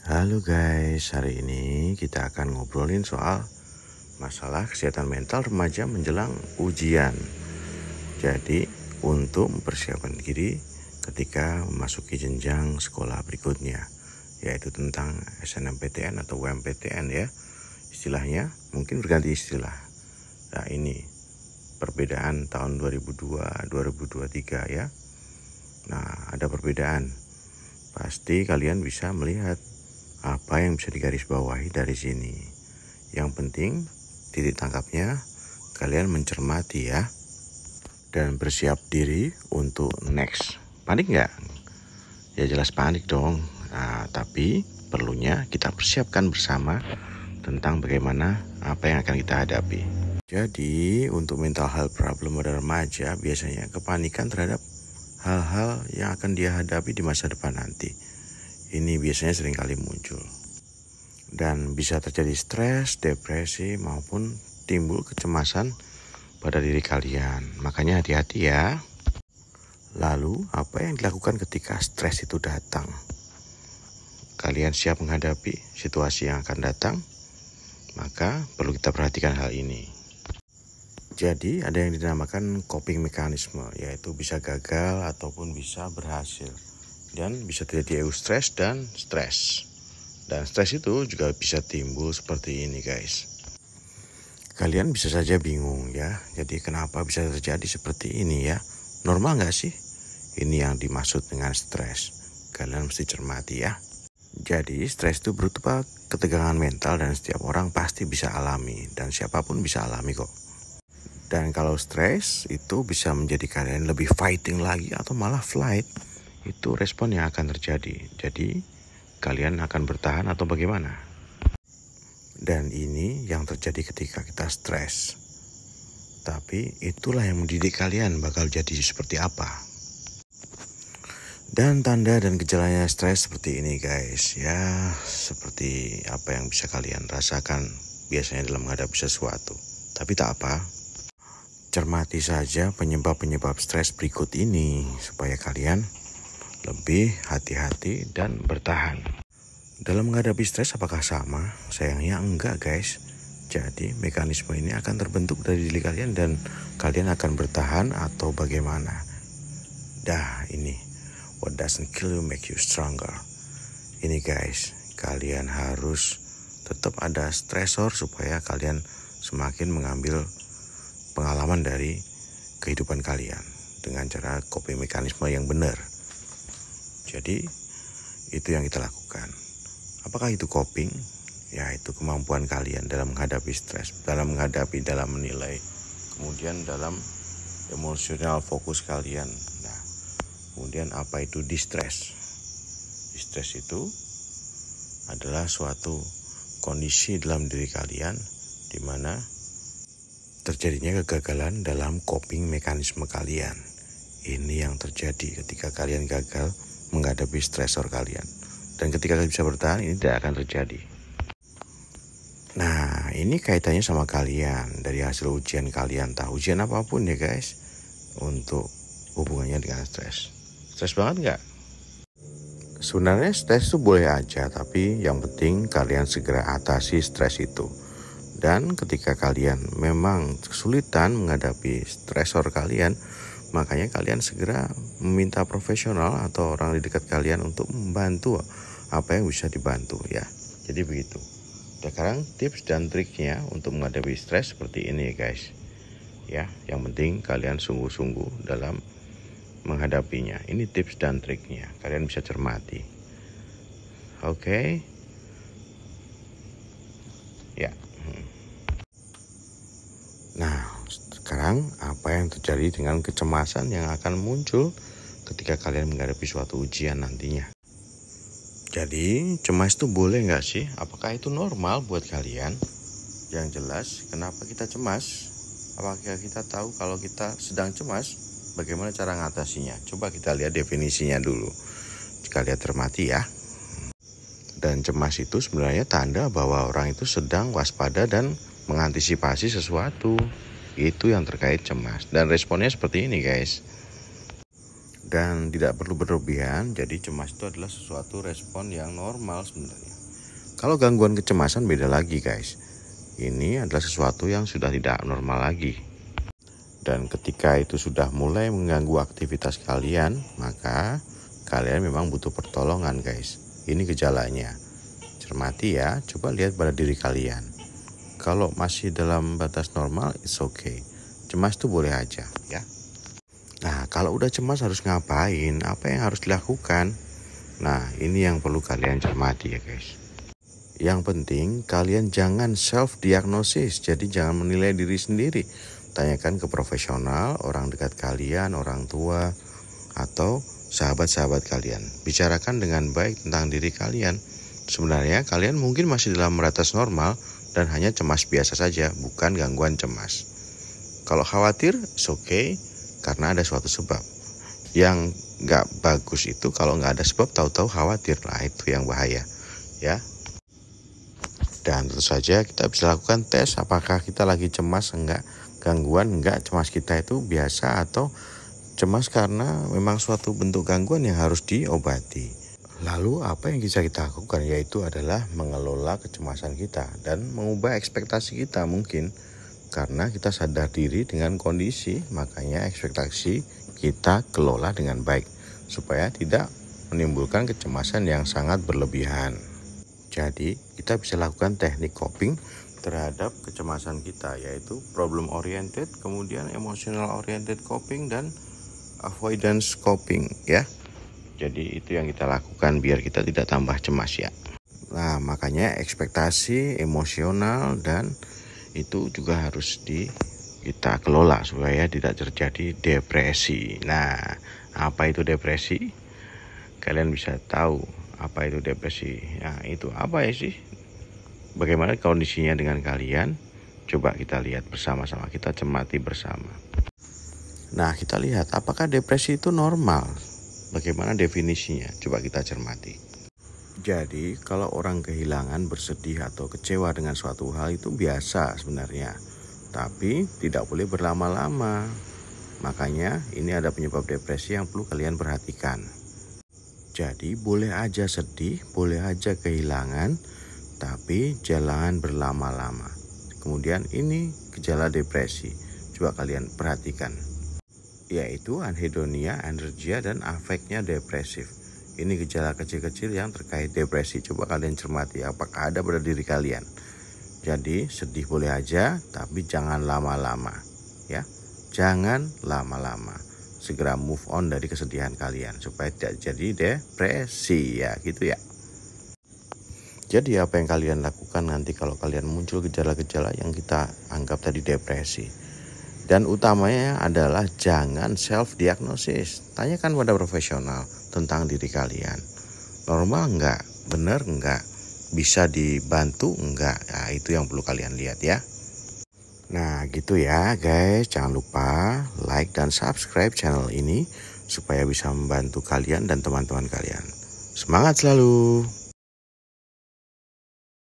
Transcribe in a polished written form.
Halo guys, hari ini kita akan ngobrolin soal masalah kesehatan mental remaja menjelang ujian. Jadi untuk mempersiapkan diri ketika memasuki jenjang sekolah berikutnya, yaitu tentang SNMPTN atau UMPTN ya. Istilahnya mungkin berganti istilah. Nah ini perbedaan tahun 2002-2023 ya. Nah ada perbedaan. Pasti kalian bisa melihat apa yang bisa digarisbawahi dari sini. Yang penting titik tangkapnya kalian mencermati ya, dan bersiap diri untuk next. Panik nggak? Ya jelas panik dong. Nah, tapi perlunya kita persiapkan bersama tentang bagaimana apa yang akan kita hadapi. Jadi untuk mental health problem pada remaja biasanya kepanikan terhadap hal-hal yang akan dia hadapi di masa depan nanti. Ini biasanya sering kali muncul. Dan bisa terjadi stres, depresi, maupun timbul kecemasan pada diri kalian. Makanya hati-hati ya. Lalu, apa yang dilakukan ketika stres itu datang? Kalian siap menghadapi situasi yang akan datang? Maka perlu kita perhatikan hal ini. Jadi, ada yang dinamakan coping mekanisme, yaitu bisa gagal ataupun bisa berhasil. Dan bisa terjadi eustress dan stres. Dan stres itu juga bisa timbul seperti ini guys. Kalian bisa saja bingung ya, jadi kenapa bisa terjadi seperti ini ya? Normal gak sih? Ini yang dimaksud dengan stres. Kalian mesti cermati ya. Jadi stres itu berupa ketegangan mental dan setiap orang pasti bisa alami. Dan siapapun bisa alami kok. Dan kalau stres itu bisa menjadi kalian lebih fighting lagi atau malah flight. Itu respon yang akan terjadi. Jadi kalian akan bertahan atau bagaimana? Dan ini yang terjadi ketika kita stres. Tapi itulah yang mendidik kalian bakal jadi seperti apa. Dan tanda dan gejalanya stres seperti ini guys. Ya seperti apa yang bisa kalian rasakan biasanya dalam menghadapi sesuatu. Tapi tak apa. Cermati saja penyebab-penyebab stres berikut ini supaya kalian lebih hati-hati dan bertahan. Dalam menghadapi stres apakah sama? Sayangnya enggak guys. Jadi mekanisme ini akan terbentuk dari diri kalian dan kalian akan bertahan atau bagaimana. Ini what doesn't kill you make you stronger. Ini guys, kalian harus tetap ada stresor supaya kalian semakin mengambil pengalaman dari kehidupan kalian dengan cara coping mekanisme yang benar. Jadi itu yang kita lakukan. Apakah itu coping? Ya itu kemampuan kalian dalam menghadapi stres, dalam menilai, kemudian dalam emosional fokus kalian. Nah, kemudian apa itu distress? Distress itu adalah suatu kondisi dalam diri kalian di mana terjadinya kegagalan dalam coping mekanisme kalian. Ini yang terjadi ketika kalian gagal menghadapi stresor kalian. Dan ketika kalian bisa bertahan, ini tidak akan terjadi. Nah, ini kaitannya sama kalian. Dari hasil ujian kalian, tahu ujian apapun ya guys, untuk hubungannya dengan stres. Stres banget gak? Sebenarnya stres itu boleh aja, tapi yang penting kalian segera atasi stres itu. Dan ketika kalian memang kesulitan menghadapi stresor kalian, makanya kalian segera meminta profesional atau orang di dekat kalian untuk membantu apa yang bisa dibantu ya. Jadi begitu. Sekarang tips dan triknya untuk menghadapi stres seperti ini guys. Ya, yang penting kalian sungguh-sungguh dalam menghadapinya. Ini tips dan triknya. Kalian bisa cermati. Oke. Ya. Nah, sekarang apa yang terjadi dengan kecemasan yang akan muncul ketika kalian menghadapi suatu ujian nantinya? Jadi cemas itu boleh gak sih? Apakah itu normal buat kalian? Yang jelas kenapa kita cemas? Apakah kita tahu kalau kita sedang cemas? Bagaimana cara mengatasinya? Coba kita lihat definisinya dulu. Kalian cermati ya. Dan cemas itu sebenarnya tanda bahwa orang itu sedang waspada dan mengantisipasi sesuatu. Itu yang terkait cemas. Dan responnya seperti ini guys. Dan tidak perlu berlebihan. Jadi cemas itu adalah sesuatu respon yang normal sebenarnya. Kalau gangguan kecemasan beda lagi guys. Ini adalah sesuatu yang sudah tidak normal lagi. Dan ketika itu sudah mulai mengganggu aktivitas kalian, maka kalian memang butuh pertolongan guys. Ini gejalanya. Cermati ya, coba lihat pada diri kalian. Kalau masih dalam batas normal, it's okay. Cemas tuh boleh aja ya. Nah, kalau udah cemas harus ngapain? Apa yang harus dilakukan? Nah, ini yang perlu kalian cermati ya guys. Yang penting kalian jangan self-diagnosis, jadi jangan menilai diri sendiri. Tanyakan ke profesional, orang dekat kalian, orang tua, atau sahabat-sahabat kalian. Bicarakan dengan baik tentang diri kalian. Sebenarnya kalian mungkin masih dalam batas normal dan hanya cemas biasa saja, bukan gangguan cemas. Kalau khawatir, it's okay, karena ada suatu sebab. Yang gak bagus itu kalau gak ada sebab tahu-tahu khawatir, lah itu yang bahaya ya. Dan tentu saja kita bisa lakukan tes apakah kita lagi cemas enggak, gangguan enggak, cemas kita itu biasa atau cemas karena memang suatu bentuk gangguan yang harus diobati. Lalu apa yang bisa kita lakukan, yaitu adalah mengelola kecemasan kita dan mengubah ekspektasi kita mungkin. Karena kita sadar diri dengan kondisi, makanya ekspektasi kita kelola dengan baik supaya tidak menimbulkan kecemasan yang sangat berlebihan. Jadi kita bisa lakukan teknik coping terhadap kecemasan kita, yaitu problem oriented, kemudian emotional oriented coping, dan avoidance coping ya. Jadi itu yang kita lakukan biar kita tidak tambah cemas ya. Nah, makanya ekspektasi emosional dan itu juga harus kita kelola supaya tidak terjadi depresi. Nah, apa itu depresi? Kalian bisa tahu apa itu depresi. Nah, itu apa ya sih? Bagaimana kondisinya dengan kalian? Coba kita lihat bersama-sama, kita cermati bersama. Nah, kita lihat apakah depresi itu normal? Bagaimana definisinya? Coba kita cermati. Jadi, kalau orang kehilangan, bersedih atau kecewa dengan suatu hal itu biasa sebenarnya. Tapi tidak boleh berlama-lama. Makanya ini ada penyebab depresi yang perlu kalian perhatikan. Jadi boleh aja sedih, boleh aja kehilangan, tapi jangan berlama-lama. Kemudian ini gejala depresi. Coba kalian perhatikan. Yaitu anhedonia, anergia, dan afeknya depresif. Ini gejala kecil-kecil yang terkait depresi. Coba kalian cermati apakah ada pada diri kalian. Jadi sedih boleh aja, tapi jangan lama-lama ya. Jangan lama-lama. Segera move on dari kesedihan kalian supaya tidak jadi depresi ya, gitu ya. Jadi apa yang kalian lakukan nanti kalau kalian muncul gejala-gejala yang kita anggap tadi depresi? Dan utamanya adalah jangan self-diagnosis. Tanyakan pada profesional tentang diri kalian. Normal enggak? Benar enggak? Bisa dibantu enggak? Nah, itu yang perlu kalian lihat ya. Nah gitu ya guys, jangan lupa like dan subscribe channel ini supaya bisa membantu kalian dan teman-teman kalian. Semangat selalu!